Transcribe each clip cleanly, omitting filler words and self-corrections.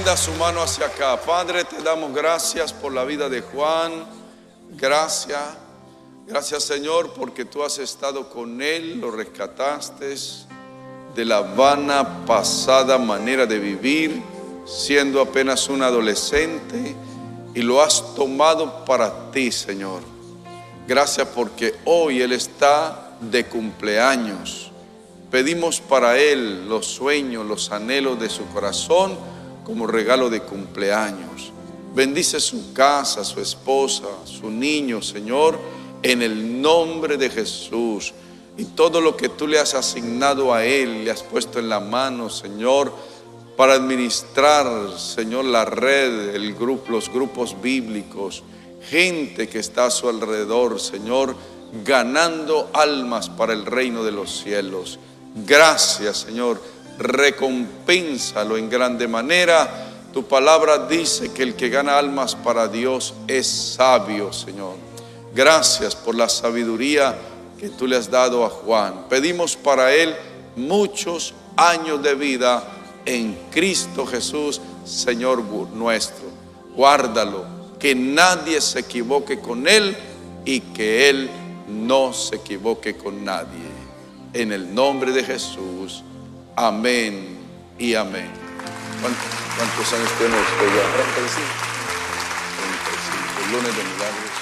Extienda su mano hacia acá. Padre, te damos gracias por la vida de Juan. Gracias, Señor, porque tú has estado con él, lo rescataste de la vana pasada manera de vivir, siendo apenas un adolescente, y lo has tomado para ti, Señor. Gracias porque hoy él está de cumpleaños. Pedimos para él los sueños, los anhelos de su corazón como regalo de cumpleaños. Bendice su casa, su esposa, su niño, Señor, en el nombre de Jesús. Y todo lo que tú le has asignado a él, le has puesto en la mano, Señor, para administrar, Señor, la red, los grupos bíblicos, gente que está a su alrededor, Señor, ganando almas para el reino de los cielos. Gracias, Señor, recompénsalo en grande manera. Tu palabra dice que el que gana almas para Dios es sabio, Señor. Gracias por la sabiduría que tú le has dado a Juan. Pedimos para él muchos años de vida en Cristo Jesús, Señor nuestro. Guárdalo, que nadie se equivoque con él y que él no se equivoque con nadie. En el nombre de Jesús, amén y amén. ¿Cuántos años tiene usted ya? 35. El lunes de milagros.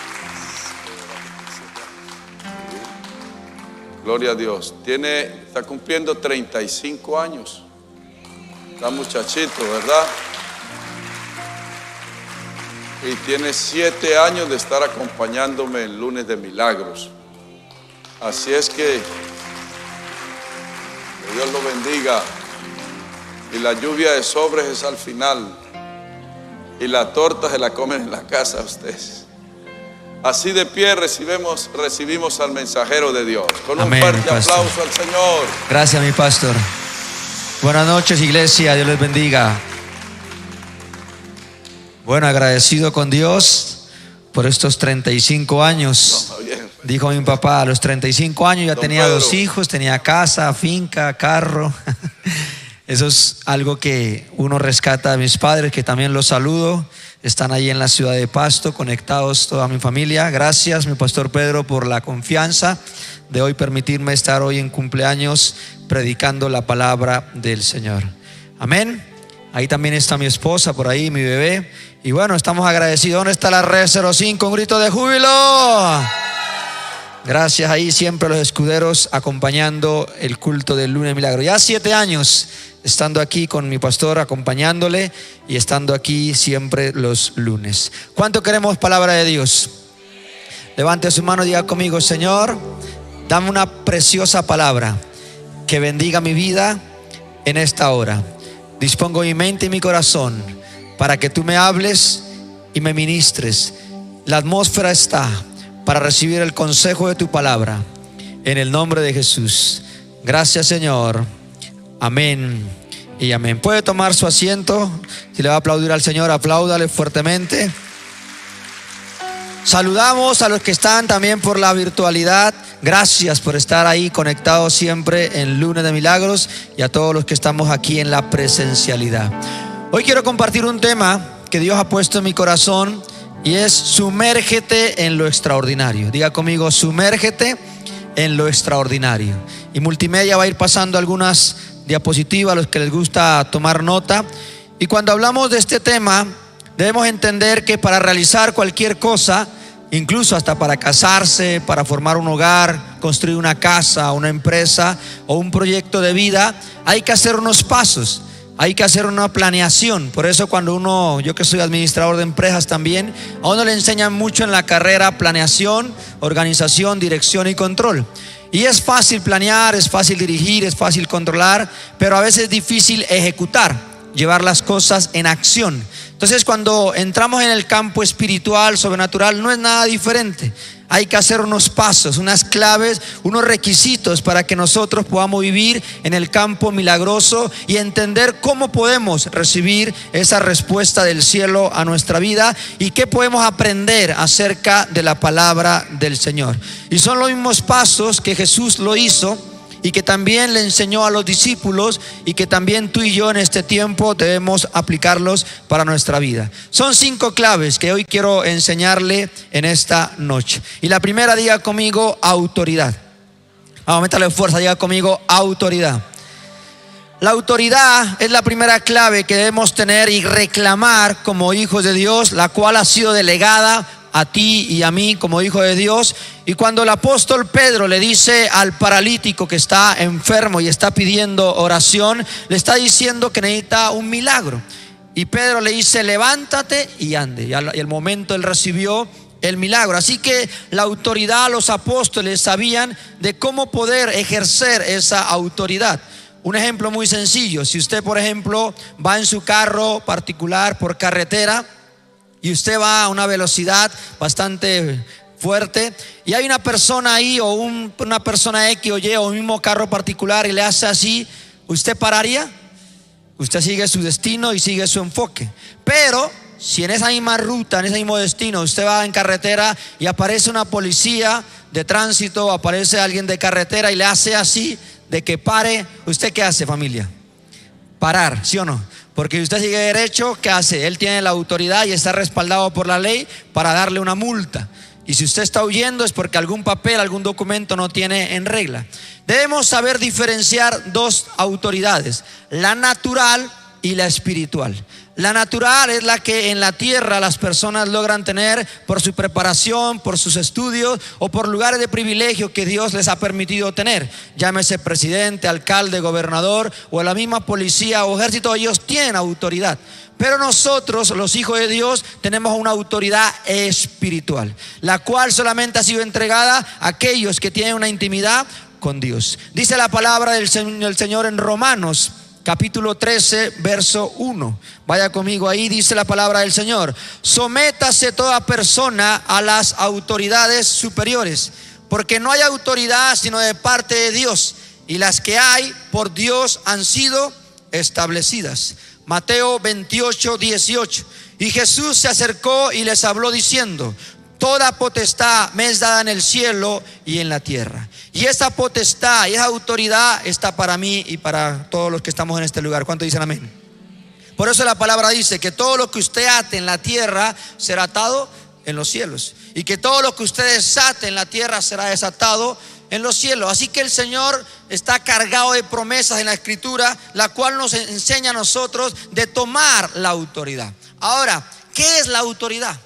Gloria a Dios. Está cumpliendo 35 años. Está muchachito, ¿verdad? Y tiene 7 años de estar acompañándome en lunes de milagros. Así es que Dios lo bendiga. Y la lluvia de sobres es al final. Y la torta se la comen en la casa ustedes. Así de pie recibimos al mensajero de Dios. Con un fuerte aplauso al Señor. Gracias, mi pastor. Buenas noches, iglesia. Dios les bendiga. Bueno, agradecido con Dios por estos 35 años. Dijo mi papá, a los 35 años ya tenía 2 hijos, tenía casa, finca, carro. Eso es algo que uno rescata de mis padres, que también los saludo. Están ahí en la ciudad de Pasto, conectados toda mi familia. Gracias, mi pastor Pedro, por la confianza de hoy permitirme estar hoy en cumpleaños predicando la palabra del Señor. Amén. Ahí también está mi esposa, por ahí mi bebé. Y bueno, estamos agradecidos. ¿Dónde está la Red 05? Un grito de júbilo. Gracias, ahí siempre los escuderos acompañando el culto del lunes de milagro. Ya 7 años estando aquí con mi pastor, acompañándole y estando aquí siempre los lunes. ¿Cuánto queremos palabra de Dios? Levante su mano y diga conmigo: Señor, dame una preciosa palabra que bendiga mi vida en esta hora. Dispongo mi mente y mi corazón para que tú me hables y me ministres. La atmósfera está para recibir el consejo de tu palabra, en el nombre de Jesús. Gracias, Señor. Amén y amén. Puede tomar su asiento. Si le va a aplaudir al Señor, apláudale fuertemente. Saludamos a los que están también por la virtualidad. Gracias por estar ahí conectados siempre en Lunes de Milagros, y a todos los que estamos aquí en la presencialidad. Hoy quiero compartir un tema que Dios ha puesto en mi corazón, y es: sumérgete en lo extraordinario. Diga conmigo: sumérgete en lo extraordinario. Y Multimedia va a ir pasando algunas diapositivas a los que les gusta tomar nota. Y cuando hablamos de este tema, debemos entender que para realizar cualquier cosa, incluso hasta para casarse, para formar un hogar, construir una casa, una empresa o un proyecto de vida, hay que hacer unos pasos. Hay que hacer una planeación. Por eso cuando yo que soy administrador de empresas también, a uno le enseñan mucho en la carrera planeación, organización, dirección y control. Y es fácil planear, es fácil dirigir, es fácil controlar, pero a veces es difícil ejecutar, llevar las cosas en acción. Entonces, cuando entramos en el campo espiritual, sobrenatural, no es nada diferente. Hay que hacer unos pasos, unas claves, unos requisitos para que nosotros podamos vivir en el campo milagroso y entender cómo podemos recibir esa respuesta del cielo a nuestra vida y qué podemos aprender acerca de la palabra del Señor. Y son los mismos pasos que Jesús lo hizo y que también le enseñó a los discípulos y que también tú y yo en este tiempo debemos aplicarlos para nuestra vida. Son 5 claves que hoy quiero enseñarle en esta noche. Y la primera, diga conmigo, autoridad. Vamos a meterle fuerza, diga conmigo, autoridad. La autoridad es la primera clave que debemos tener y reclamar como hijos de Dios, la cual ha sido delegada a ti y a mí como hijo de Dios. Y cuando el apóstol Pedro le dice al paralítico que está enfermo y está pidiendo oración, le está diciendo que necesita un milagro. Y Pedro le dice, levántate y ande. Y al momento él recibió el milagro. Así que la autoridad, los apóstoles sabían de cómo poder ejercer esa autoridad. Un ejemplo muy sencillo: si usted, por ejemplo, va en su carro particular por carretera y usted va a una velocidad bastante fuerte y hay una persona ahí o una persona X o Y o un mismo carro particular y le hace así, ¿usted pararía? Usted sigue su destino y sigue su enfoque. Pero si en esa misma ruta, en ese mismo destino, usted va en carretera y aparece una policía de tránsito, aparece alguien de carretera y le hace así, de que pare, ¿usted qué hace, familia? Parar, ¿sí o no? Porque si usted sigue derecho, ¿qué hace? Él tiene la autoridad y está respaldado por la ley para darle una multa. Y si usted está huyendo es porque algún papel, algún documento no tiene en regla. Debemos saber diferenciar 2 autoridades: la natural y la espiritual. La natural es la que en la tierra las personas logran tener por su preparación, por sus estudios o por lugares de privilegio que Dios les ha permitido tener. Llámese presidente, alcalde, gobernador o la misma policía o ejército, ellos tienen autoridad. Pero nosotros, los hijos de Dios, tenemos una autoridad espiritual, la cual solamente ha sido entregada a aquellos que tienen una intimidad con Dios. Dice la palabra del Señor en Romanos capítulo 13, verso 1. Vaya conmigo ahí, dice la palabra del Señor: sométase toda persona a las autoridades superiores, porque no hay autoridad sino de parte de Dios, y las que hay por Dios han sido establecidas. Mateo 28, 18. Y Jesús se acercó y les habló diciendo: toda potestad me es dada en el cielo y en la tierra. Y esa potestad y esa autoridad está para mí y para todos los que estamos en este lugar. ¿Cuántos dicen amén? Por eso la palabra dice que todo lo que usted ate en la tierra será atado en los cielos, y que todo lo que usted desate en la tierra será desatado en los cielos. Así que el Señor está cargado de promesas en la Escritura, la cual nos enseña a nosotros de tomar la autoridad. Ahora, ¿qué es la autoridad?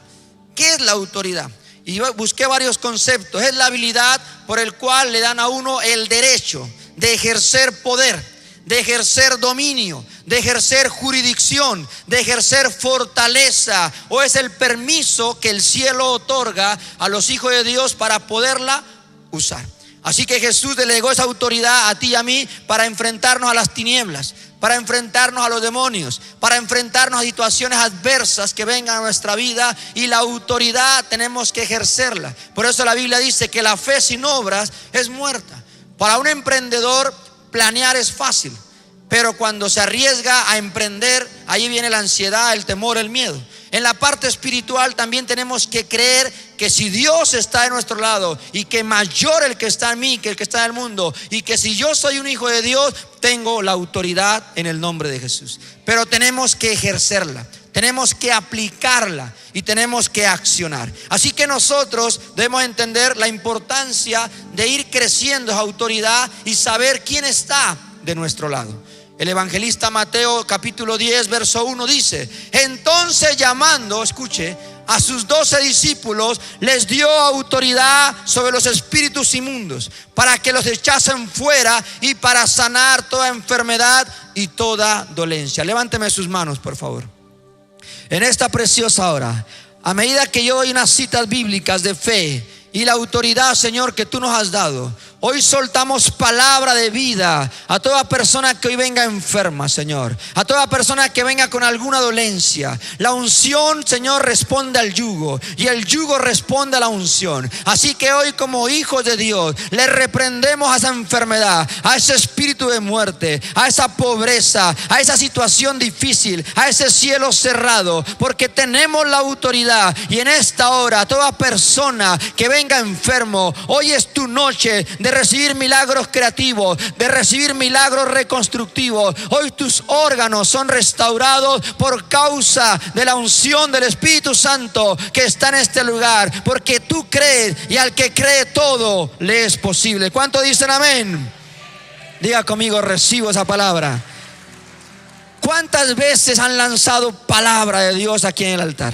¿Qué es la autoridad? Y yo busqué varios conceptos. Es la habilidad por el cual le dan a uno el derecho de ejercer poder, de ejercer dominio, de ejercer jurisdicción, de ejercer fortaleza, o es el permiso que el cielo otorga a los hijos de Dios para poderla usar. Así que Jesús delegó esa autoridad a ti y a mí para enfrentarnos a las tinieblas, para enfrentarnos a los demonios, para enfrentarnos a situaciones adversas que vengan a nuestra vida, y la autoridad tenemos que ejercerla. Por eso la Biblia dice que la fe sin obras es muerta. Para un emprendedor planear es fácil, pero cuando se arriesga a emprender, ahí viene la ansiedad, el temor, el miedo. En la parte espiritual también tenemos que creer que si Dios está de nuestro lado, y que mayor el que está en mí que el que está en el mundo, y que si yo soy un hijo de Dios, tengo la autoridad en el nombre de Jesús. Pero tenemos que ejercerla, tenemos que aplicarla y tenemos que accionar. Así que nosotros debemos entender la importancia de ir creciendo esa autoridad y saber quién está de nuestro lado. El evangelista Mateo capítulo 10 verso 1 dice: entonces llamando, escuche, a sus 12 discípulos, les dio autoridad sobre los espíritus inmundos, para que los echasen fuera y para sanar toda enfermedad y toda dolencia. Levánteme sus manos, por favor. En esta preciosa hora, a medida que yo doy unas citas bíblicas de fe y la autoridad, Señor, que tú nos has dado, hoy soltamos palabra de vida a toda persona que hoy venga enferma, Señor, a toda persona que venga con alguna dolencia. La unción, Señor, responde al yugo, y el yugo responde a la unción. Así que hoy, como hijos de Dios, le reprendemos a esa enfermedad, a ese espíritu de muerte, a esa pobreza, a esa situación difícil, a ese cielo cerrado, porque tenemos la autoridad. Y en esta hora, toda persona que venga enfermo, hoy es tu noche de de recibir milagros creativos, de recibir milagros reconstructivos. Hoy tus órganos son restaurados por causa de la unción del Espíritu Santo que está en este lugar, porque tú crees, y al que cree todo le es posible. ¿Cuánto dicen amén? Diga conmigo, recibo esa palabra. ¿Cuántas veces han lanzado palabra de Dios aquí en el altar?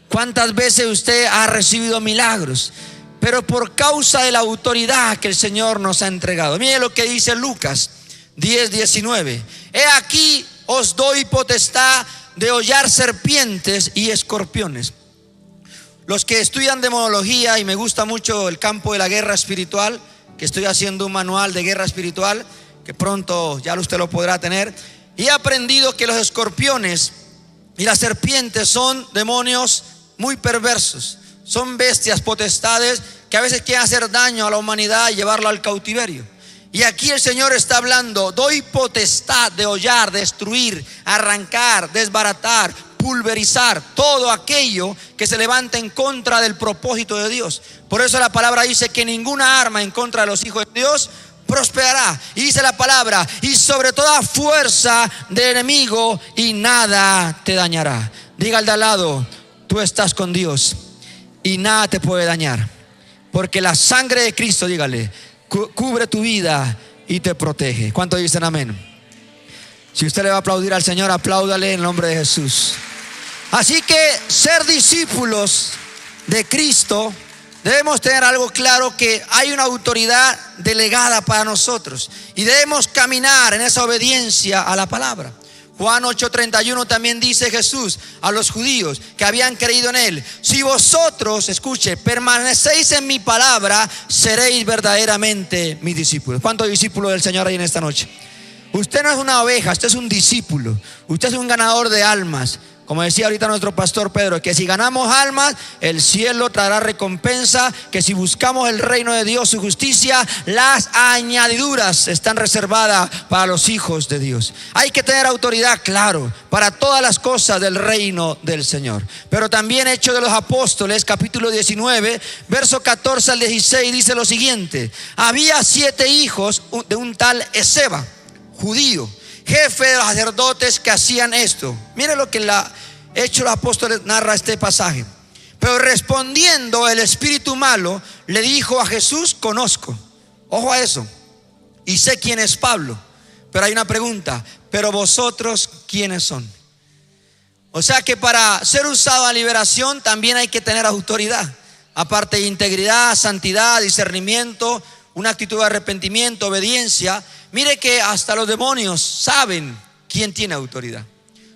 ¿Cuántas veces usted ha recibido milagros? Pero por causa de la autoridad que el Señor nos ha entregado. Mire lo que dice Lucas 10:19. He aquí os doy potestad de hollar serpientes y escorpiones. Los que estudian demonología, y me gusta mucho el campo de la guerra espiritual, que estoy haciendo un manual de guerra espiritual, que pronto ya usted lo podrá tener, y he aprendido que los escorpiones y las serpientes son demonios muy perversos. Son bestias, potestades que a veces quieren hacer daño a la humanidad y llevarlo al cautiverio. Y aquí el Señor está hablando: doy potestad de hollar, destruir, arrancar, desbaratar, pulverizar todo aquello que se levanta en contra del propósito de Dios. Por eso la palabra dice que ninguna arma en contra de los hijos de Dios prosperará. Y dice la palabra: y sobre toda fuerza del enemigo, y nada te dañará. Diga al de al lado: tú estás con Dios y nada te puede dañar, porque la sangre de Cristo, dígale, cubre tu vida y te protege. ¿Cuántos dicen amén? Si usted le va a aplaudir al Señor, apláudale en el nombre de Jesús. Así que ser discípulos de Cristo, debemos tener algo claro: que hay una autoridad delegada para nosotros y debemos caminar en esa obediencia a la palabra. Juan 8:31 también dice Jesús a los judíos que habían creído en Él: si vosotros, escuche, permanecéis en mi palabra, seréis verdaderamente mis discípulos. ¿Cuántos discípulos del Señor hay en esta noche? Usted no es una oveja, usted es un discípulo. Usted es un ganador de almas. Como decía ahorita nuestro pastor Pedro, que si ganamos almas, el cielo traerá recompensa, que si buscamos el reino de Dios, su justicia, las añadiduras están reservadas para los hijos de Dios. Hay que tener autoridad, claro, para todas las cosas del reino del Señor. Pero también Hechos de los Apóstoles, capítulo 19, verso 14 al 16, dice lo siguiente: había 7 hijos de un tal Esceva, judío, jefe de los sacerdotes, que hacían esto. Mire lo que la Hechos de los Apóstoles narra este pasaje. Pero respondiendo el espíritu malo, le dijo a Jesús: conozco, ojo a eso, y sé quién es Pablo. Pero hay una pregunta: pero vosotros, ¿quiénes son? O sea que para ser usado a liberación también hay que tener autoridad. Aparte de integridad, santidad, discernimiento, una actitud de arrepentimiento, obediencia. Mire que hasta los demonios saben quién tiene autoridad.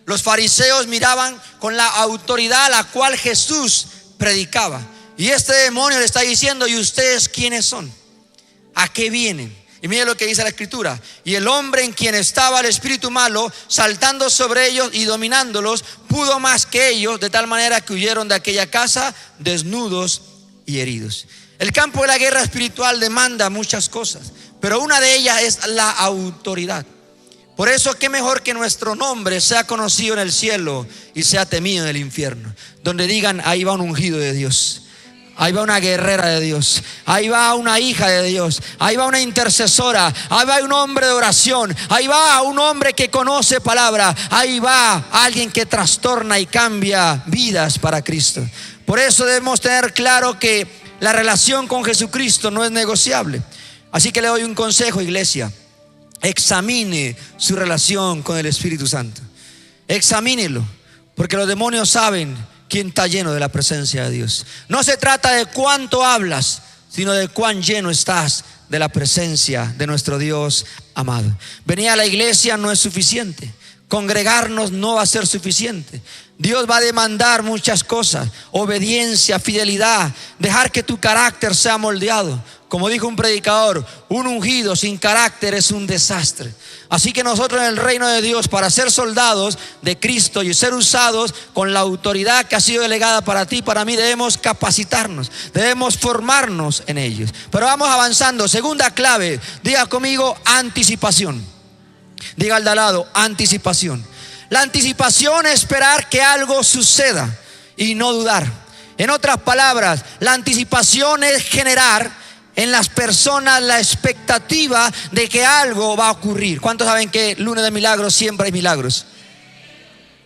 Los fariseos miraban con la autoridad a la cual Jesús predicaba. Y este demonio le está diciendo: ¿y ustedes quiénes son? ¿A qué vienen? Y mire lo que dice la escritura: y el hombre en quien estaba el espíritu malo, saltando sobre ellos y dominándolos, pudo más que ellos, de tal manera que huyeron de aquella casa desnudos y heridos. El campo de la guerra espiritual demanda muchas cosas, pero una de ellas es la autoridad. Por eso, qué mejor que nuestro nombre sea conocido en el cielo y sea temido en el infierno, donde digan: ahí va un ungido de Dios, ahí va una guerrera de Dios, ahí va una hija de Dios, ahí va una intercesora, ahí va un hombre de oración, ahí va un hombre que conoce palabra, ahí va alguien que trastorna y cambia vidas para Cristo. Por eso debemos tener claro que la relación con Jesucristo no es negociable. Así que le doy un consejo, iglesia: examine su relación con el Espíritu Santo. Examínelo, porque los demonios saben quién está lleno de la presencia de Dios. No se trata de cuánto hablas, sino de cuán lleno estás de la presencia de nuestro Dios amado. Venir a la iglesia no es suficiente. Congregarnos no va a ser suficiente. Dios va a demandar muchas cosas: obediencia, fidelidad, dejar que tu carácter sea moldeado. Como dijo un predicador: un ungido sin carácter es un desastre. Así que nosotros en el reino de Dios, para ser soldados de Cristo y ser usados con la autoridad que ha sido delegada para ti y para mí, debemos capacitarnos, debemos formarnos en ellos. Pero vamos avanzando. Segunda clave, diga conmigo: anticipación. Diga al de al lado: anticipación. La anticipación es esperar que algo suceda y no dudar. En otras palabras, la anticipación es generar en las personas la expectativa de que algo va a ocurrir. ¿Cuántos saben que lunes de milagros siempre hay milagros?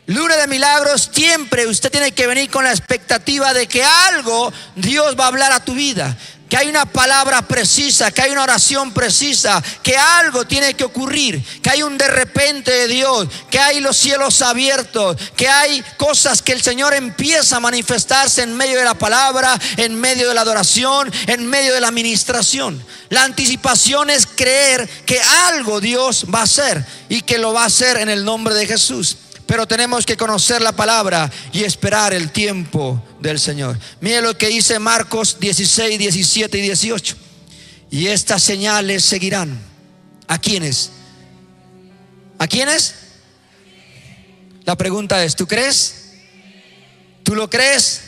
Lunes de milagros siempre usted tiene que venir con la expectativa de que algo Dios va a hablar a tu vida, que hay una palabra precisa, que hay una oración precisa, que algo tiene que ocurrir, que hay un de repente de Dios, que hay los cielos abiertos, que hay cosas que el Señor empieza a manifestarse en medio de la palabra, en medio de la adoración, en medio de la administración. La anticipación es creer que algo Dios va a hacer y que lo va a hacer en el nombre de Jesús. Pero tenemos que conocer la palabra y esperar el tiempo del Señor. Mire lo que dice Marcos 16, 17 y 18. Y estas señales seguirán. ¿A quiénes? ¿A quiénes? La pregunta es, ¿tú crees? ¿Tú lo crees?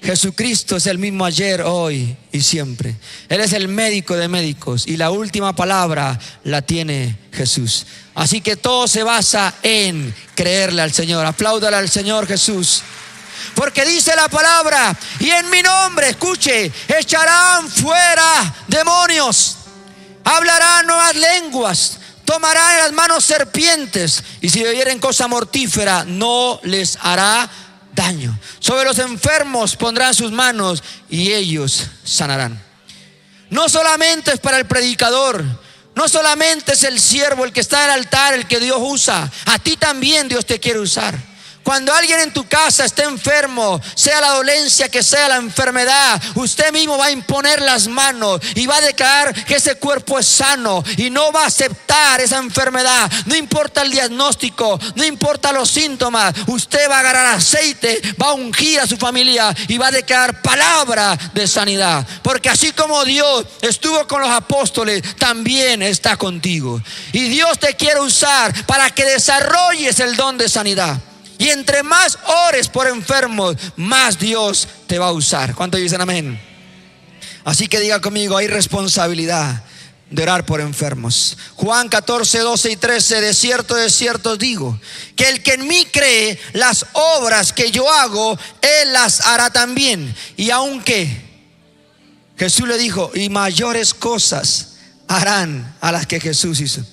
Jesucristo es el mismo ayer, hoy y siempre. Él es el médico de médicos y la última palabra la tiene Jesús. Así que todo se basa en creerle al Señor. Apláudale al Señor Jesús. Porque dice la palabra, y en mi nombre, escuche, echarán fuera demonios, hablarán nuevas lenguas, tomarán en las manos serpientes, y si bebieren cosa mortífera no les hará daño. Sobre los enfermos pondrán sus manos y ellos sanarán. No solamente es para el predicador, no solamente es el siervo, el que está en el altar, el que Dios usa. A ti también Dios te quiere usar. Cuando alguien en tu casa esté enfermo, sea la dolencia que sea la enfermedad, usted mismo va a imponer las manos y va a declarar que ese cuerpo es sano y no va a aceptar esa enfermedad. No importa el diagnóstico, no importa los síntomas, usted va a agarrar aceite, va a ungir a su familia y va a declarar palabra de sanidad. Porque así como Dios estuvo con los apóstoles, también está contigo. Y Dios te quiere usar para que desarrolles el don de sanidad. Y entre más ores por enfermos, más Dios te va a usar. ¿Cuántos dicen amén? Así que diga conmigo, hay responsabilidad de orar por enfermos. Juan 14, 12 y 13, de cierto os digo, que el que en mí cree, las obras que yo hago, él las hará también. Y aunque Jesús le dijo, y mayores cosas harán a las que Jesús hizo.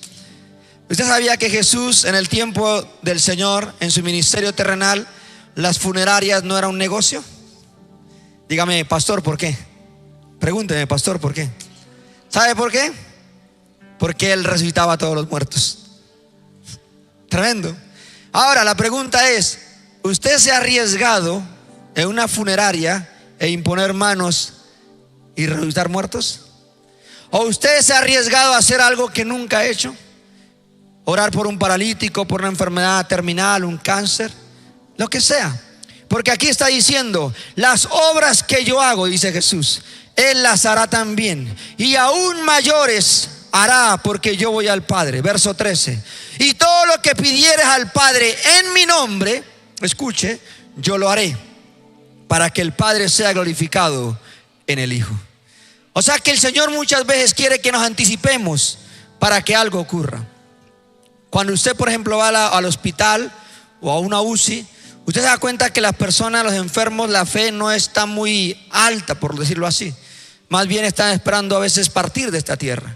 ¿Usted sabía que Jesús en el tiempo del Señor, en su ministerio terrenal, las funerarias no era un negocio? Dígame, pastor, ¿por qué? Pregúnteme, pastor, ¿por qué? ¿Sabe por qué? Porque Él resucitaba a todos los muertos. Tremendo. Ahora la pregunta es, ¿usted se ha arriesgado en una funeraria e imponer manos y resucitar muertos? ¿O usted se ha arriesgado a hacer algo que nunca ha hecho? Orar por un paralítico, por una enfermedad terminal, un cáncer, lo que sea. Porque aquí está diciendo, las obras que yo hago, dice Jesús, Él las hará también. Y aún mayores hará, porque yo voy al Padre. Verso 13. Y todo lo que pidieres al Padre en mi nombre, escuche, yo lo haré, para que el Padre sea glorificado en el Hijo. O sea que el Señor muchas veces quiere que nos anticipemos para que algo ocurra. Cuando usted, por ejemplo, va al hospital o a una UCI, usted se da cuenta que las personas, los enfermos, la fe no está muy alta, por decirlo así. Más bien están esperando a veces partir de esta tierra.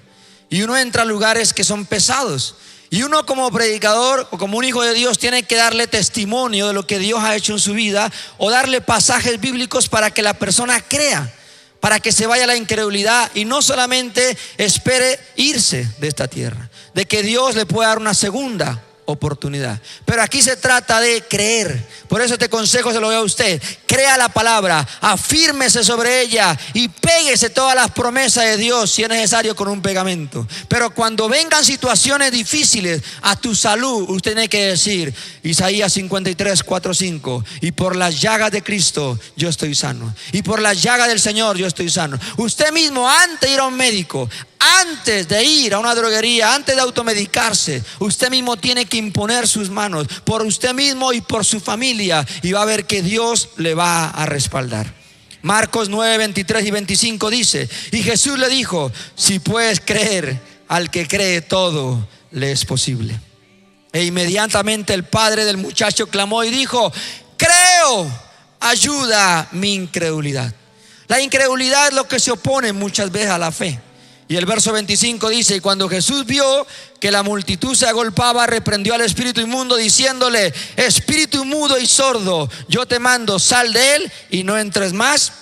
Y uno entra a lugares que son pesados. Y uno como predicador o como un hijo de Dios tiene que darle testimonio de lo que Dios ha hecho en su vida, o darle pasajes bíblicos para que la persona crea, para que se vaya la incredulidad y no solamente espere irse de esta tierra, de que Dios le pueda dar una segunda oportunidad. Pero aquí se trata de creer. Por eso este consejo se lo doy a usted: crea la palabra, afírmese sobre ella y péguese todas las promesas de Dios, si es necesario con un pegamento. Pero cuando vengan situaciones difíciles a tu salud, usted tiene que decir Isaías 53, 4, 5: y por las llagas de Cristo yo estoy sano, y por las llagas del Señor yo estoy sano. Usted mismo, antes de ir a un médico, antes de ir a una droguería, antes de automedicarse, usted mismo tiene que imponer sus manos por usted mismo y por su familia, y va a ver que Dios le va a respaldar. Marcos 9, 23 y 25 dice: y Jesús le dijo, si puedes creer, al que cree todo le es posible. E inmediatamente el padre del muchacho clamó y dijo: creo, ayuda mi incredulidad. La incredulidad es lo que se opone muchas veces a la fe. Y el verso 25 dice: y cuando Jesús vio que la multitud se agolpaba, reprendió al espíritu inmundo diciéndole: espíritu mudo y sordo, yo te mando, sal de él y no entres más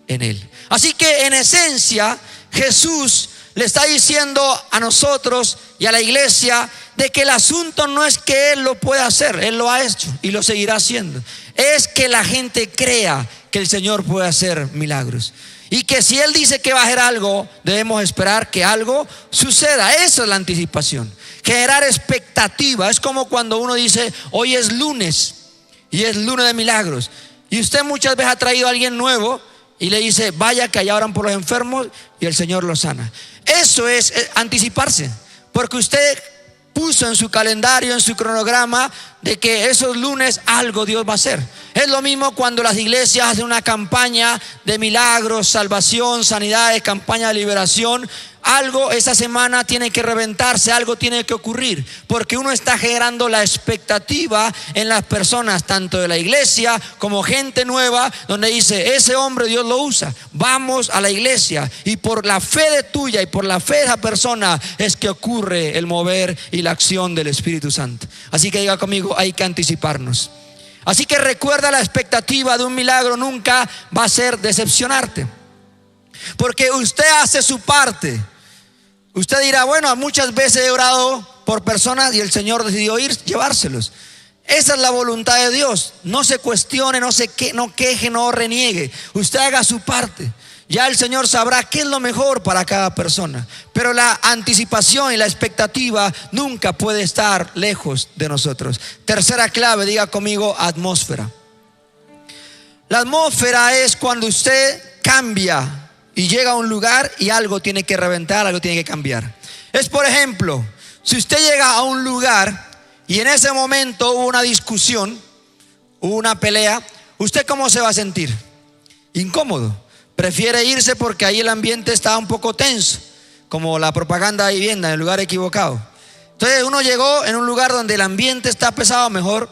en él. Así que en esencia Jesús le está diciendo a nosotros y a la iglesia de que el asunto no es que Él lo pueda hacer, Él lo ha hecho y lo seguirá haciendo. Es que la gente crea que el Señor puede hacer milagros. Y que si Él dice que va a hacer algo, debemos esperar que algo suceda. Eso es la anticipación. Generar expectativa. Es como cuando uno dice: hoy es lunes y es lunes de milagros. Y usted muchas veces ha traído a alguien nuevo y le dice: vaya que allá oran por los enfermos y el Señor los sana. Eso es anticiparse, porque usted puso en su calendario, en su cronograma, de que esos lunes algo Dios va a hacer. Es lo mismo cuando las iglesias hacen una campaña de milagros, salvación, sanidades, campaña de liberación. Algo esa semana tiene que reventarse, algo tiene que ocurrir, porque uno está generando la expectativa en las personas, tanto de la iglesia como gente nueva, donde dice: ese hombre Dios lo usa, vamos a la iglesia. Y por la fe de tuya y por la fe de esa persona es que ocurre el mover y la acción del Espíritu Santo. Así que diga conmigo: hay que anticiparnos. Así que recuerda, la expectativa de un milagro nunca va a ser decepcionarte, porque usted hace su parte. Usted dirá: bueno, muchas veces he orado por personas y el Señor decidió llevárselos. Esa es la voluntad de Dios. No se cuestione, no queje, no reniegue. Usted haga su parte. Ya el Señor sabrá qué es lo mejor para cada persona. Pero la anticipación y la expectativa nunca puede estar lejos de nosotros. Tercera clave, diga conmigo: atmósfera. La atmósfera es cuando usted cambia y llega a un lugar y algo tiene que reventar, algo tiene que cambiar. Es, por ejemplo, si usted llega a un lugar y en ese momento hubo una discusión, hubo una pelea, ¿usted cómo se va a sentir? Incómodo. Prefiere irse porque ahí el ambiente está un poco tenso, como la propaganda de vivienda en el lugar equivocado. Entonces uno llegó en un lugar donde el ambiente está pesado, mejor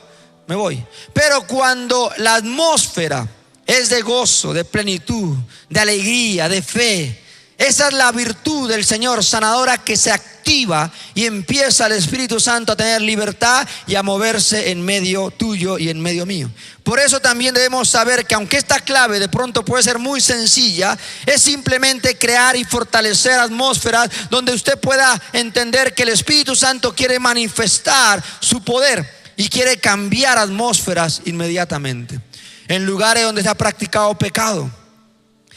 me voy. Pero cuando la atmósfera es de gozo, de plenitud, de alegría, de fe, esa es la virtud del Señor sanadora, que se activa y empieza el Espíritu Santo a tener libertad y a moverse en medio tuyo y en medio mío. Por eso también debemos saber que aunque esta clave de pronto puede ser muy sencilla, es simplemente crear y fortalecer atmósferas donde usted pueda entender que el Espíritu Santo quiere manifestar su poder y quiere cambiar atmósferas inmediatamente. En lugares donde se ha practicado pecado,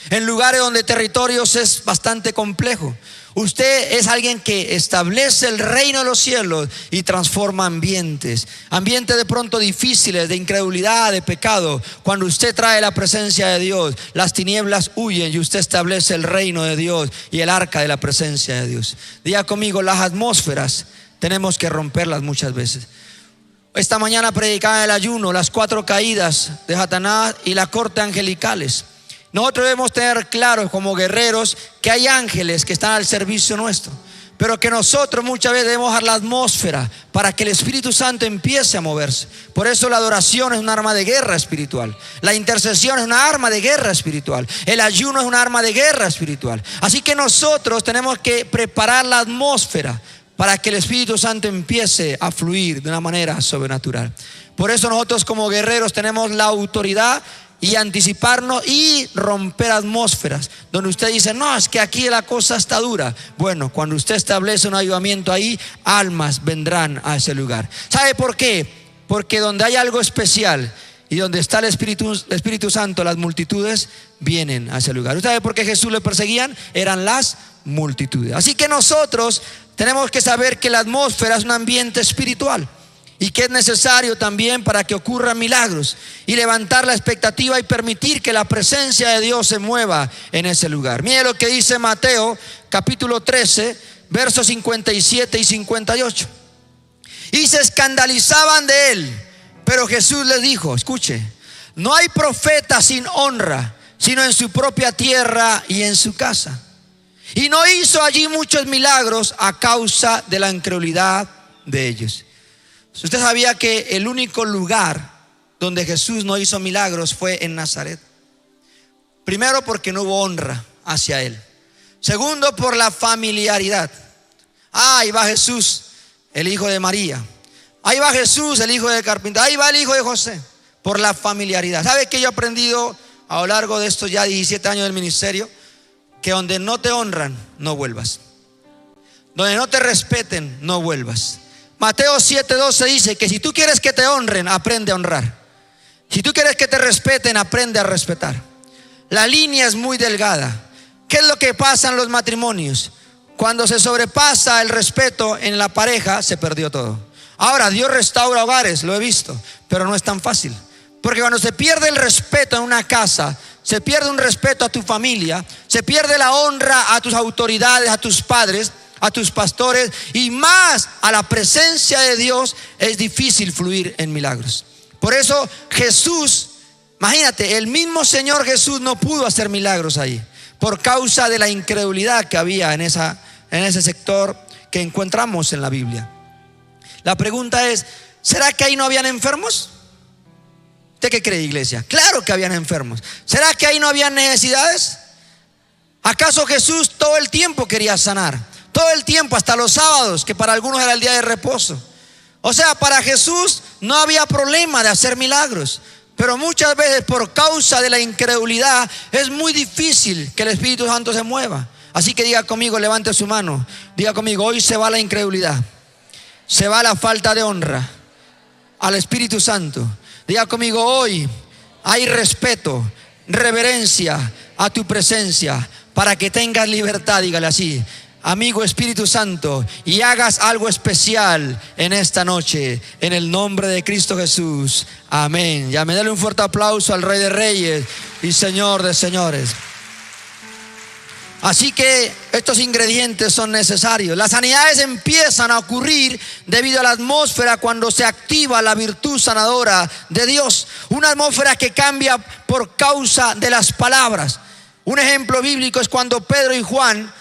en lugares donde territorios es bastante complejo, usted es alguien que establece el reino de los cielos y transforma ambientes de pronto difíciles, de incredulidad, de pecado. Cuando usted trae la presencia de Dios, las tinieblas huyen y usted establece el reino de Dios y el arca de la presencia de Dios. Diga conmigo: las atmósferas tenemos que romperlas muchas veces. Esta mañana predicaba el ayuno, las 4 caídas de Satanás y la corte angelicales. Nosotros debemos tener claro como guerreros que hay ángeles que están al servicio nuestro, pero que nosotros muchas veces debemos dejar la atmósfera para que el Espíritu Santo empiece a moverse. Por eso la adoración es un arma de guerra espiritual, la intercesión es una arma de guerra espiritual, el ayuno es un arma de guerra espiritual. Así que nosotros tenemos que preparar la atmósfera para que el Espíritu Santo empiece a fluir de una manera sobrenatural. Por eso nosotros como guerreros tenemos la autoridad y anticiparnos y romper atmósferas donde usted dice: no, es que aquí la cosa está dura. Bueno, cuando usted establece un avivamiento ahí, almas vendrán a ese lugar. ¿Sabe por qué? Porque donde hay algo especial y donde está el Espíritu Santo, las multitudes vienen a ese lugar. ¿Usted sabe por qué Jesús le perseguían? Eran las multitudes. Así que nosotros tenemos que saber que la atmósfera es un ambiente espiritual y que es necesario también para que ocurran milagros y levantar la expectativa y permitir que la presencia de Dios se mueva en ese lugar. Mire lo que dice Mateo capítulo 13 versos 57 y 58. Y se escandalizaban de él, pero Jesús les dijo, escuche: no hay profeta sin honra, sino en su propia tierra y en su casa. Y no hizo allí muchos milagros a causa de la incredulidad de ellos. Usted sabía que el único lugar donde Jesús no hizo milagros fue en Nazaret. Primero, porque no hubo honra hacia él. Segundo, por la familiaridad. Ahí va Jesús, el hijo de María. Ahí va Jesús, el hijo de carpintero. Ahí va el hijo de José. Por la familiaridad. ¿Sabe qué yo he aprendido a lo largo de estos ya 17 años del ministerio? Que donde no te honran, no vuelvas. Donde no te respeten, no vuelvas. Mateo 7:12 dice que si tú quieres que te honren, aprende a honrar. Si tú quieres que te respeten, aprende a respetar. La línea es muy delgada. ¿Qué es lo que pasa en los matrimonios? Cuando se sobrepasa el respeto en la pareja, se perdió todo. Ahora, Dios restaura hogares, lo he visto, pero no es tan fácil. Porque cuando se pierde el respeto en una casa, se pierde un respeto a tu familia, se pierde la honra a tus autoridades, a tus padres, a tus pastores y más a la presencia de Dios, es difícil fluir en milagros. Por eso Jesús, imagínate, el mismo Señor Jesús no pudo hacer milagros ahí por causa de la incredulidad que había en ese sector que encontramos en la Biblia. La pregunta es, ¿será que ahí no habían enfermos? ¿Usted qué cree, iglesia? Claro que habían enfermos. ¿Será que ahí no habían necesidades? ¿Acaso Jesús todo el tiempo quería sanar? Todo el tiempo, hasta los sábados, que para algunos era el día de reposo. O sea, para Jesús no había problema de hacer milagros. Pero muchas veces por causa de la incredulidad es muy difícil que el Espíritu Santo se mueva. Así que diga conmigo, levante su mano. Diga conmigo, hoy se va la incredulidad. Se va la falta de honra al Espíritu Santo. Diga conmigo, hoy hay respeto, reverencia a tu presencia para que tengas libertad. Dígale así, amigo Espíritu Santo, y hagas algo especial en esta noche, en el nombre de Cristo Jesús. Amén. Ya me dale un fuerte aplauso al Rey de Reyes y Señor de Señores. Así que estos ingredientes son necesarios. Las sanidades empiezan a ocurrir debido a la atmósfera cuando se activa la virtud sanadora de Dios. Una atmósfera que cambia por causa de las palabras. Un ejemplo bíblico es cuando Pedro y Juan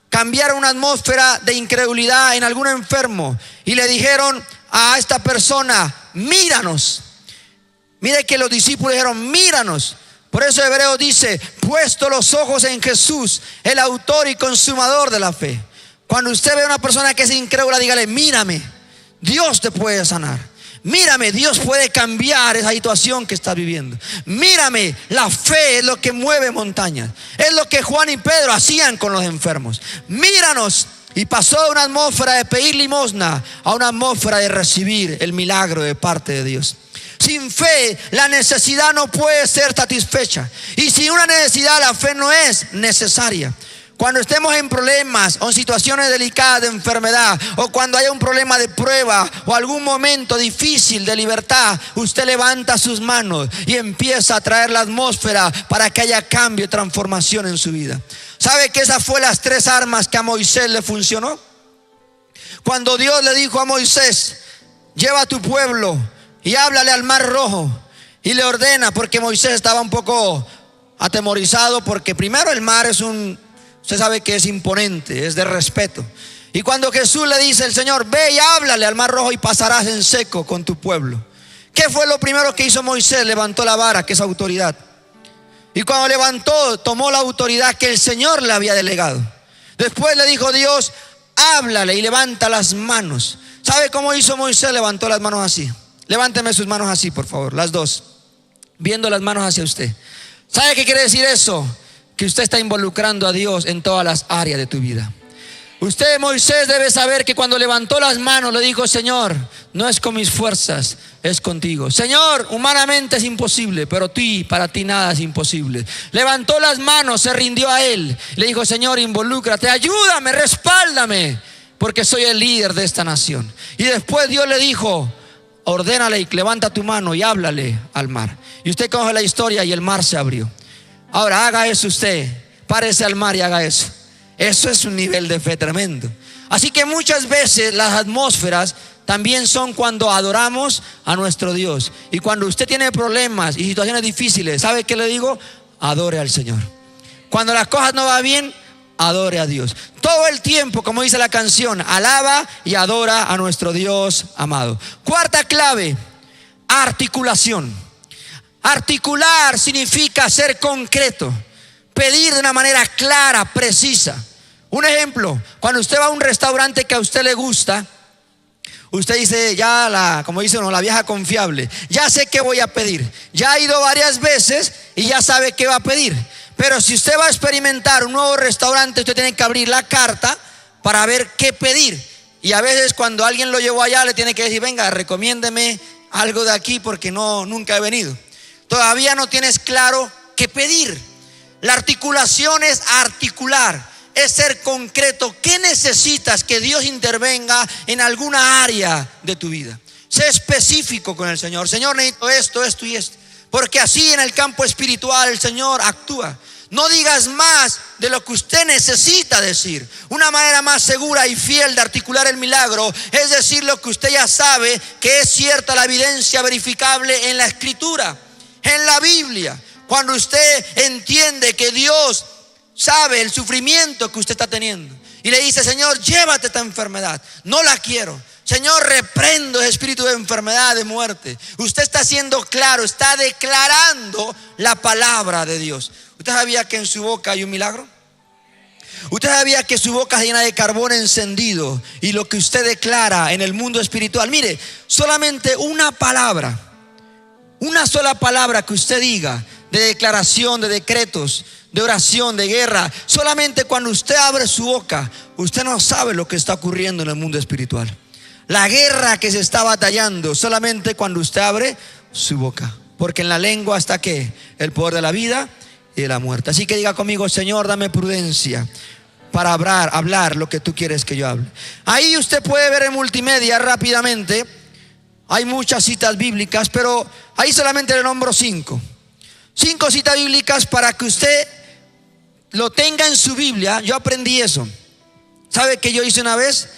cambiaron una atmósfera de incredulidad en algún enfermo y le dijeron a esta persona, míranos. Mire que los discípulos dijeron, míranos. Por eso Hebreo dice, puesto los ojos en Jesús, el autor y consumador de la fe. Cuando usted ve a una persona que es incrédula, dígale, mírame, Dios te puede sanar. Mírame, Dios puede cambiar esa situación que estás viviendo. Mírame, la fe es lo que mueve montañas. Es lo que Juan y Pedro hacían con los enfermos. Míranos. Y pasó de una atmósfera de pedir limosna a una atmósfera de recibir el milagro de parte de Dios. Sin fe, la necesidad no puede ser satisfecha. Y sin una necesidad, la fe no es necesaria. Cuando estemos en problemas o en situaciones delicadas de enfermedad, o cuando haya un problema de prueba o algún momento difícil de libertad, usted levanta sus manos y empieza a traer la atmósfera para que haya cambio y transformación en su vida. ¿Sabe que esas fueron las 3 armas que a Moisés le funcionó? Cuando Dios le dijo a Moisés, lleva a tu pueblo y háblale al mar rojo, y le ordena, porque Moisés estaba un poco atemorizado, porque primero el mar es usted sabe que es imponente, es de respeto. Y cuando Jesús le dice el Señor, ve y háblale al mar rojo y pasarás en seco con tu pueblo. ¿Qué fue lo primero que hizo Moisés? Levantó la vara, que es autoridad. Y cuando levantó, tomó la autoridad que el Señor le había delegado. Después le dijo Dios, háblale y levanta las manos. ¿Sabe cómo hizo Moisés? Levantó las manos así. Levánteme sus manos así, por favor, las dos, viendo las manos hacia usted. ¿Sabe qué quiere decir eso? Que usted está involucrando a Dios en todas las áreas de tu vida. Usted, Moisés, debe saber que cuando levantó las manos le dijo, Señor, no es con mis fuerzas, es contigo. Señor, humanamente es imposible, pero para ti nada es imposible. Levantó las manos, se rindió a él. Le dijo, Señor, involúcrate, ayúdame, respáldame, porque soy el líder de esta nación. Y después Dios le dijo, ordénale y levanta tu mano y háblale al mar. Y usted coge la historia y el mar se abrió. Ahora haga eso usted, párese al mar y haga eso. Eso es un nivel de fe tremendo. Así que muchas veces las atmósferas también son cuando adoramos a nuestro Dios. Y cuando usted tiene problemas y situaciones difíciles, ¿sabe qué le digo? Adore al Señor. Cuando las cosas no van bien, adore a Dios. Todo el tiempo, como dice la canción, alaba y adora a nuestro Dios amado. Cuarta clave, articulación. Articular significa ser concreto, pedir de una manera clara, precisa. Un ejemplo, cuando usted va a un restaurante que a usted le gusta, usted dice, como dice uno, la vieja confiable, ya sé qué voy a pedir. Ya ha ido varias veces y ya sabe qué va a pedir. Pero si usted va a experimentar un nuevo restaurante, usted tiene que abrir la carta para ver qué pedir. Y a veces cuando alguien lo llevó allá, le tiene que decir, venga, recomiéndeme algo de aquí porque nunca he venido. Todavía no tienes claro qué pedir. La articulación es articular, es ser concreto. ¿Qué necesitas que Dios intervenga en alguna área de tu vida? Sé específico con el Señor. Señor, necesito esto, esto y esto. Porque así en el campo espiritual el Señor actúa. No digas más de lo que usted necesita decir. Una manera más segura y fiel de articular el milagro es decir lo que usted ya sabe, que es cierta la evidencia verificable en la Escritura, en la Biblia. Cuando usted entiende que Dios sabe el sufrimiento que usted está teniendo y le dice, Señor, llévate esta enfermedad, no la quiero. Señor, reprendo ese espíritu de enfermedad, de muerte. Usted está siendo claro, está declarando la palabra de Dios. ¿Usted sabía que en su boca hay un milagro? ¿Usted sabía que su boca se llena de carbón encendido? Y lo que usted declara en el mundo espiritual, mire, solamente una palabra, una sola palabra que usted diga, de declaración, de decretos, de oración, de guerra, solamente cuando usted abre su boca, usted no sabe lo que está ocurriendo en el mundo espiritual. La guerra que se está batallando solamente cuando usted abre su boca. Porque en la lengua está ¿qué? El poder de la vida y de la muerte. Así que diga conmigo, Señor, dame prudencia para hablar lo que tú quieres que yo hable. Ahí usted puede ver en multimedia rápidamente. Hay muchas citas bíblicas, pero ahí solamente le nombro 5 citas bíblicas para que usted lo tenga en su Biblia. Yo aprendí eso. ¿Sabe qué yo hice una vez?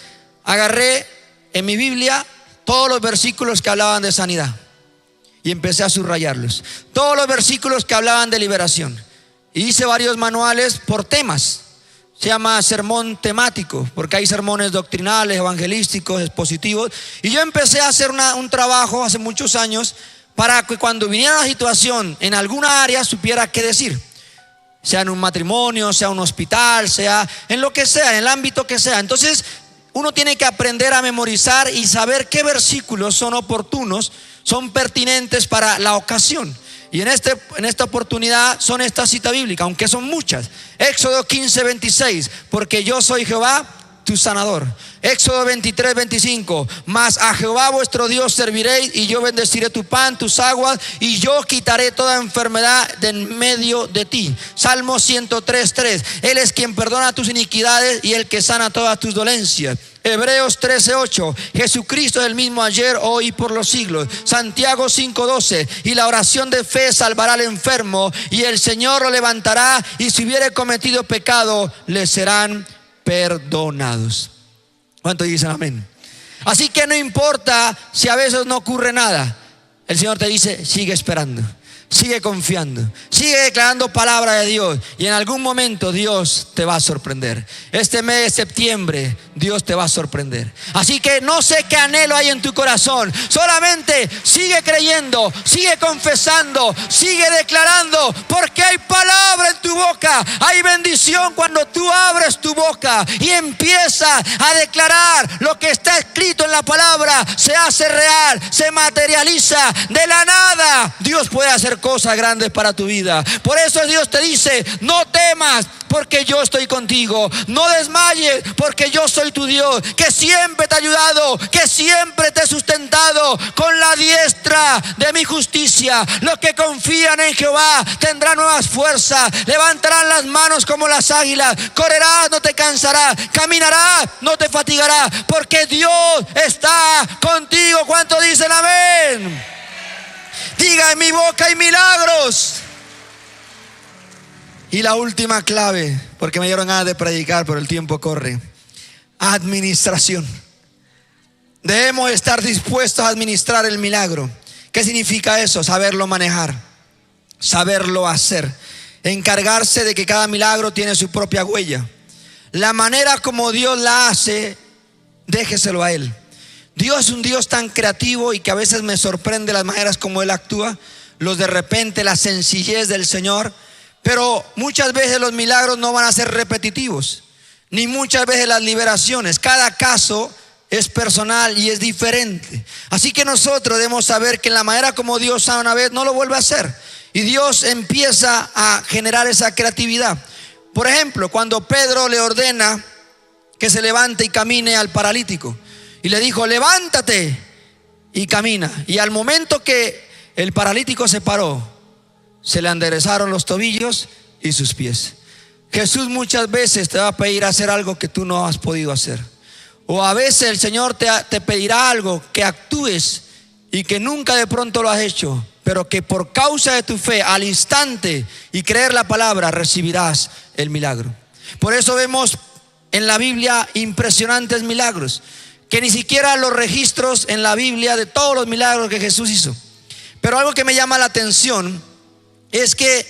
Agarré en mi Biblia todos los versículos que hablaban de sanidad y empecé a subrayarlos. Todos los versículos que hablaban de liberación. Y hice varios manuales por temas. Se llama sermón temático, porque hay sermones doctrinales, evangelísticos, expositivos. Y yo empecé a hacer un trabajo hace muchos años para que cuando viniera la situación en alguna área supiera qué decir. Sea en un matrimonio, sea en un hospital, sea en lo que sea, en el ámbito que sea. Entonces uno tiene que aprender a memorizar y saber qué versículos son oportunos, son pertinentes para la ocasión. Y en esta oportunidad son esta cita bíblica, aunque son muchas. Éxodo 15:26, porque yo soy Jehová tu sanador. Éxodo 23:25, mas a Jehová vuestro Dios serviréis, y yo bendeciré tu pan, tus aguas, y yo quitaré toda enfermedad de en medio de ti. Salmo 103:3, Él es quien perdona tus iniquidades y el que sana todas tus dolencias. Hebreos 13:8, Jesucristo es el mismo ayer, hoy y por los siglos. Santiago 5:12, y la oración de fe salvará al enfermo, y el Señor lo levantará, y si hubiere cometido pecado, le serán perdonados. ¿Cuánto dicen amén? Así que no importa si a veces no ocurre nada, el Señor te dice, sigue esperando, sigue confiando, sigue declarando palabra de Dios, y en algún momento Dios te va a sorprender. Este mes de septiembre Dios te va a sorprender. Así que no sé qué anhelo hay en tu corazón, solamente sigue creyendo, sigue confesando, sigue declarando, porque hay palabra en tu boca. Hay bendición cuando tú abres tu boca y empiezas a declarar lo que está escrito en la palabra. Se hace real, se materializa. De la nada Dios puede hacer cosas grandes para tu vida. Por eso Dios te dice, no temas, porque yo estoy contigo. No desmayes, porque yo soy tu Dios, que siempre te ha ayudado, que siempre te he sustentado con la diestra de mi justicia. Los que confían en Jehová tendrán nuevas fuerzas, levantarán las manos como las águilas, correrás, no te cansarás, caminarás, no te fatigarás, porque Dios está contigo. ¿Cuánto dicen amén? Diga, en mi boca hay milagros. Y la última clave, porque me dieron ganas de predicar, pero el tiempo corre. Administración. Debemos estar dispuestos a administrar el milagro. ¿Qué significa eso? Saberlo manejar, saberlo hacer, encargarse de que cada milagro tiene su propia huella. La manera como Dios la hace, déjeselo a Él. Dios es un Dios tan creativo y que a veces me sorprende las maneras como Él actúa. los de repente, la sencillez del Señor. Pero muchas veces los milagros no van a ser repetitivos, ni muchas veces las liberaciones. Cada caso es personal y es diferente. Así que nosotros debemos saber que en la manera como Dios sana una vez, no lo vuelve a hacer. Y Dios empieza a generar esa creatividad. Por ejemplo, cuando Pedro le ordena que se levante y camine al paralítico, y le dijo: levántate y camina. Y al momento que el paralítico se paró, se le enderezaron los tobillos y sus pies. Jesús muchas veces te va a pedir hacer algo que tú no has podido hacer. O a veces el Señor te pedirá algo que actúes y que nunca de pronto lo has hecho, pero que por causa de tu fe, al instante y creer la palabra, recibirás el milagro. Por eso vemos en la Biblia impresionantes milagros, que ni siquiera los registros en la Biblia de todos los milagros que Jesús hizo. Pero algo que me llama la atención es que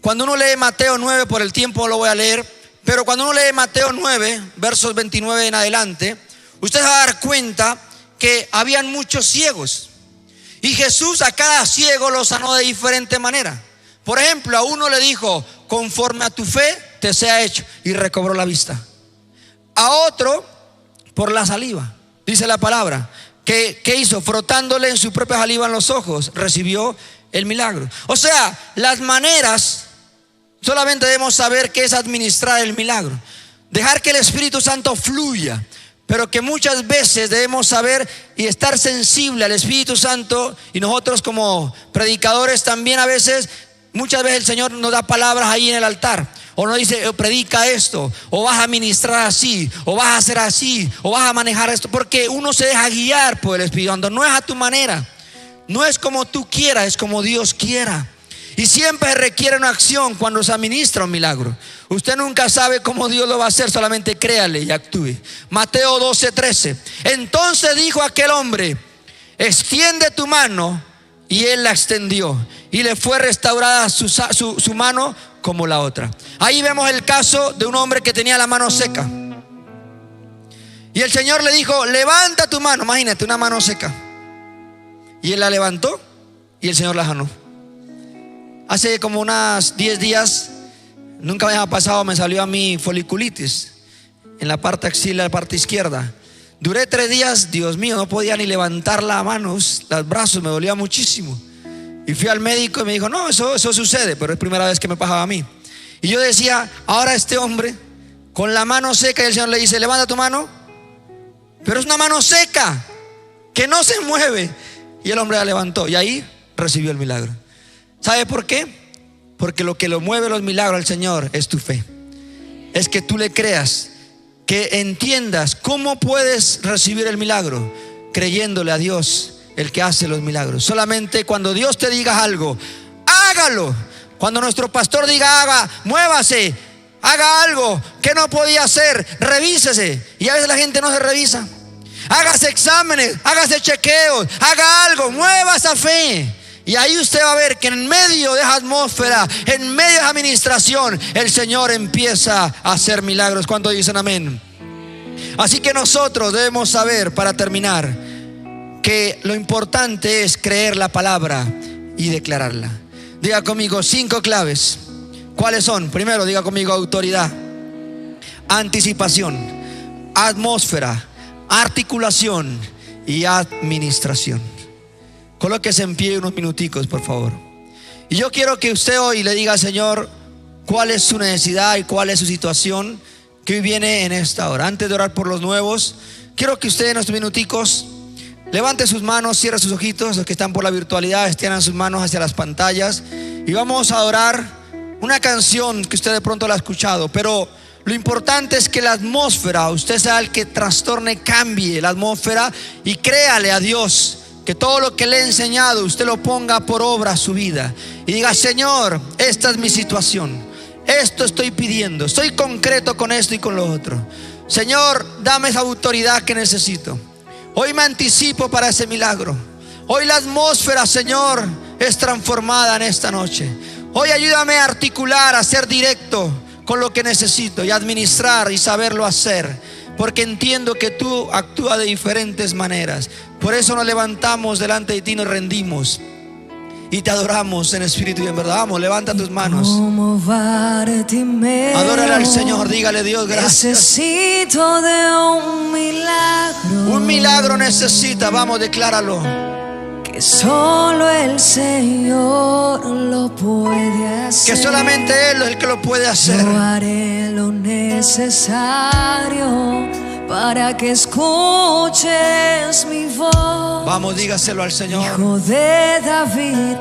cuando uno lee Mateo 9, por el tiempo no lo voy a leer, pero cuando uno lee Mateo 9, versos 29 en adelante, usted se va a dar cuenta que habían muchos ciegos. Y Jesús a cada ciego lo sanó de diferente manera. Por ejemplo, a uno le dijo: conforme a tu fe te sea hecho, y recobró la vista. A otro, por la saliva, dice la palabra, que hizo, frotándole en su propia saliva en los ojos, recibió el milagro. O sea, las maneras, solamente debemos saber qué es administrar el milagro, dejar que el Espíritu Santo fluya. Pero que muchas veces debemos saber y estar sensible al Espíritu Santo. Y nosotros como predicadores también a veces, muchas veces el Señor nos da palabras ahí en el altar, o nos dice: predica esto, o vas a ministrar así, o vas a hacer así, o vas a manejar esto. Porque uno se deja guiar por el Espíritu Santo. No es a tu manera, no es como tú quieras, es como Dios quiera. Y siempre requiere una acción cuando se administra un milagro. Usted nunca sabe cómo Dios lo va a hacer, solamente créale y actúe. Mateo 12:13. Entonces dijo aquel hombre: extiende tu mano. Y él la extendió, y le fue restaurada su mano como la otra. Ahí vemos el caso de un hombre que tenía la mano seca. Y el Señor le dijo: levanta tu mano. Imagínate, una mano seca. Y él la levantó y el Señor la sanó. Hace como unas 10 días, nunca me había pasado, me salió a mí foliculitis en la parte axilar, la parte izquierda. Duré 3 días, Dios mío, no podía ni levantar las manos, los brazos, me dolía muchísimo. Y fui al médico y me dijo: no, eso sucede, pero es primera vez que me pasaba a mí. Y yo decía: ahora este hombre con la mano seca, y el Señor le dice: levanta tu mano. Pero es una mano seca que no se mueve. Y el hombre la levantó y ahí recibió el milagro. ¿Sabe por qué? Porque lo que lo mueve los milagros al Señor es tu fe. Es que tú le creas, que entiendas cómo puedes recibir el milagro, creyéndole a Dios, el que hace los milagros. Solamente cuando Dios te diga algo, hágalo. Cuando nuestro pastor diga: muévase, haga algo que no podía hacer, revísese. Y a veces la gente no se revisa. Hágase exámenes, hágase chequeos, haga algo, mueva esa fe. Y ahí usted va a ver que en medio de esa atmósfera, en medio de esa administración, el Señor empieza a hacer milagros. ¿Cuántos dicen amén? Así que nosotros debemos saber, para terminar, que lo importante es creer la palabra y declararla. Diga conmigo 5 claves. ¿Cuáles son? Primero, diga conmigo: autoridad, anticipación, atmósfera, articulación y administración. Colóquese en pie unos minuticos, por favor. Y yo quiero que usted hoy le diga al Señor cuál es su necesidad y cuál es su situación que hoy viene en esta hora. Antes de orar por los nuevos, quiero que usted en estos minuticos levante sus manos, cierre sus ojitos. Los que están por la virtualidad extiendan sus manos hacia las pantallas y vamos a adorar una canción que usted de pronto la ha escuchado. Pero lo importante es que la atmósfera, usted sea el que trastorne, cambie la atmósfera y créale a Dios que todo lo que le he enseñado usted lo ponga por obra a su vida y diga: Señor, esta es mi situación, esto estoy pidiendo, estoy concreto con esto y con lo otro. Señor, dame esa autoridad que necesito. Hoy me anticipo para ese milagro. Hoy la atmósfera, Señor, es transformada en esta noche. Hoy ayúdame a articular, a ser directo con lo que necesito y administrar y saberlo hacer, porque entiendo que tú actúas de diferentes maneras. Por eso nos levantamos delante de ti, nos rendimos y te adoramos en espíritu y en verdad. Vamos, levanta tus manos. Adórale al Señor, dígale: Dios, gracias. Necesito de un milagro. Un milagro necesita, vamos, decláralo. Que solo el Señor lo puede hacer. Que solamente Él es el que lo puede hacer. Yo haré lo necesario para que escuches mi voz. Vamos, dígaselo al Señor. Hijo de David,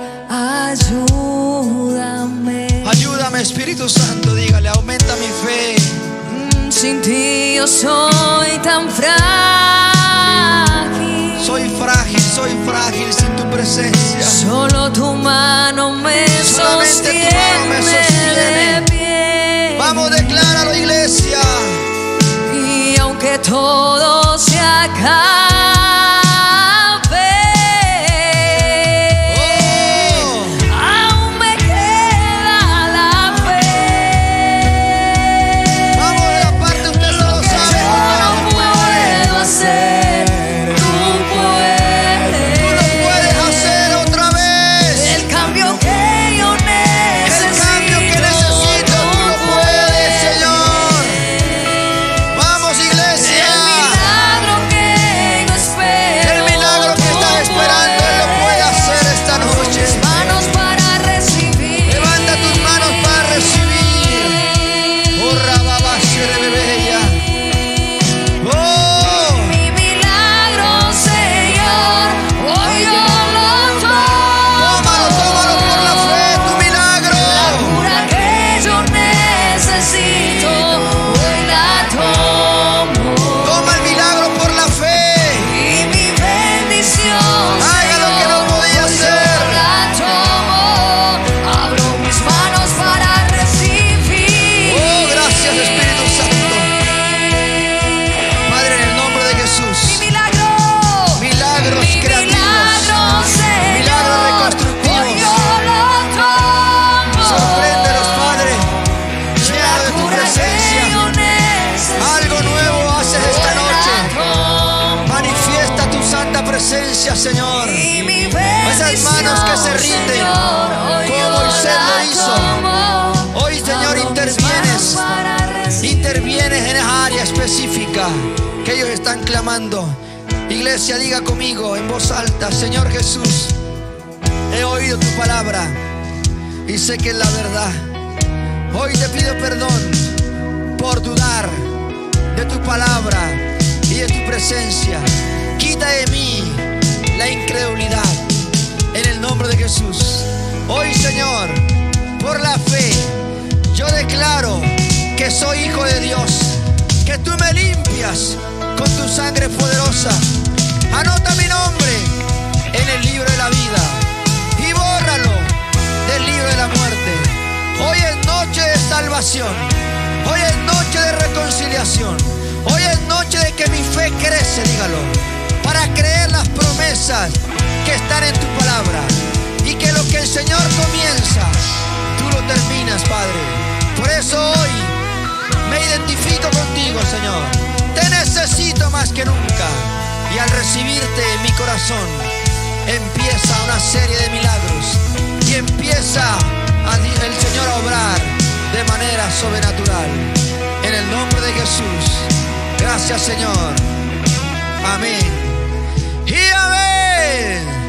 ayúdame. Ayúdame, Espíritu Santo, dígale: aumenta mi fe. Sin ti yo soy tan frágil. Soy frágil sin tu presencia. Solo tu mano me Solamente tu mano me sostiene. de pie. Vamos, decláralo, iglesia. Y aunque todo se acabe, aún me queda la fe. Vamos, de la parte usted no lo sabe. Yo no puedo hacer, tú puedes. Tú lo puedes hacer otra vez. El cambio que yo necesito. El cambio que necesito, tú lo puedes, Señor. Vamos, iglesia. El milagro que estás esperando, Él lo puede hacer esta noche. manos para recibir. Levanta tus manos para recibir. Oh, rababashi, rebebella. Oh, Mi milagro, Señor, hoy yo lo tomo. tómalo por la fe, tu milagro. La cura que yo necesito, hoy la tomo. Toma el milagro por la fe. Y mi bendición, Haga lo que no podía hoy hacer. yo la tomo. Abro mis manos para recibir. Oh, gracias, Espíritu Santo. Padre, en el nombre de Mi Jesús. milagro, Milagros mi creativos. milagro, Señor, Milagros reconstructivos. hoy yo lo tomo. Sorpréndenos, Padre. Llena de tu Cura que presencia. yo necesito, Algo nuevo haces esta hoy la noche. tomo. Manifiesta tu santa presencia, Señor. Y mi Esas manos que se rinden, Señor, hoy como yo Moisés la lo hizo. tomo. Hoy, Señor, Abro mis intervienes. manos para recibir. Intervienes en esa área específica que ellos están clamando. Iglesia, diga conmigo en voz alta: Señor Jesús, he oído tu palabra y sé que es la verdad. Hoy te pido perdón por dudar de tu palabra y de tu presencia. Quita de mí la incredulidad en el nombre de Jesús. Hoy, Señor, por la fe, yo declaro que soy hijo de Dios, que tú me limpias con tu sangre poderosa. Anota mi nombre en el libro de la vida y bórralo del libro de la muerte. Hoy es noche de salvación. Hoy es noche de reconciliación. Hoy es noche de que mi fe crece, dígalo, para creer las promesas que están en tu palabra. Y que lo que el Señor comienza, tú lo terminas, Padre. Por eso hoy me identifico contigo, Señor. Te necesito más que nunca. Y al recibirte en mi corazón, empieza una serie de milagros. Y empieza el Señor a obrar de manera sobrenatural. En el nombre de Jesús. Gracias, Señor. Amén. Y amén.